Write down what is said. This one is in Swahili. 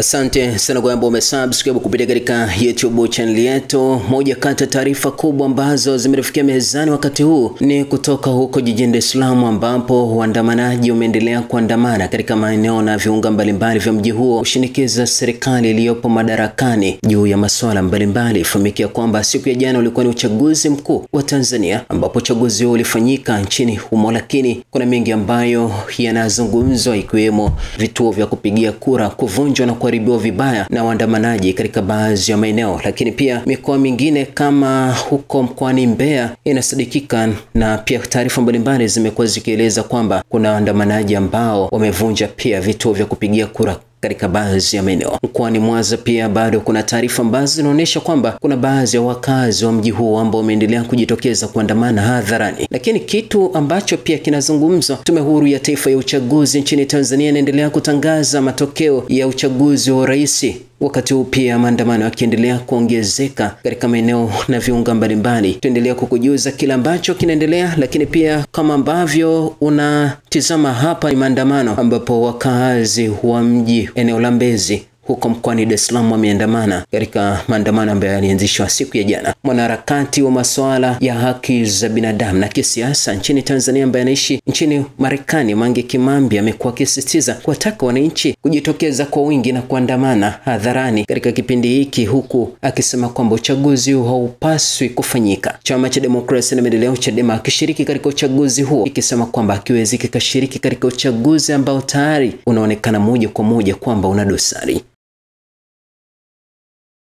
Asante sana kwa ambao umesubscribe kupitia katika YouTube channel yetu. Moja kati ya taarifa kubwa ambazo zimefikia mezani wakati huu ni kutoka huko jijini Dar es Salaam, ambapo waandamanaji wameendelea kuandamana katika maeneo na viunga mbalimbali vya mji huo kushinikiza serikali iliyopo madarakani juu ya masuala mbalimbali. Ifahamike kwamba siku ya jana ulikuwa ni uchaguzi mkuu wa Tanzania, ambapo uchaguzi huo ulifanyika nchini humo, lakini kuna mengi ambayo yanazungumzwa, ikiwemo vituo vya kupigia kura kuvunjwa na kuharibiwa vibaya na waandamanaji katika baadhi ya maeneo, lakini pia mikoa mingine kama huko mkoani Mbeya inasadikika, na pia taarifa mbalimbali zimekuwa zikieleza kwamba kuna waandamanaji ambao wamevunja pia vituo vya kupigia kura katika baadhi ya maeneo. Mkoani Mwanza pia bado kuna taarifa ambazo zinaonyesha kwamba kuna baadhi ya wakazi wa mji huo ambao wameendelea kujitokeza kuandamana hadharani. Lakini kitu ambacho pia kinazungumzwa, Tume Huru ya Taifa ya Uchaguzi nchini Tanzania inaendelea kutangaza matokeo ya uchaguzi wa rais. Wakati huu pia maandamano yakiendelea kuongezeka katika maeneo na viunga mbalimbali. Tuendelea kukujuza kila ambacho kinaendelea, lakini pia kama ambavyo unatizama hapa ni maandamano ambapo wakazi wa mji eneo la Mbezi huko mkoani Dar es Salaam wameandamana katika maandamano ambayo yalianzishwa siku ya jana. Mwanaharakati wa masuala ya haki za binadamu na kisiasa nchini Tanzania ambaye anaishi nchini Marekani, Mange Kimambi, amekuwa akisisitiza kuwataka wananchi kujitokeza kwa wingi na kuandamana hadharani katika kipindi hiki, huku akisema kwamba uchaguzi huu haupaswi kufanyika. Chama cha Demokrasia na Maendeleo Chadema akishiriki katika uchaguzi huo, ikisema kwamba hakiwezi kikashiriki katika uchaguzi ambao tayari unaonekana moja kwa moja kwamba una dosari.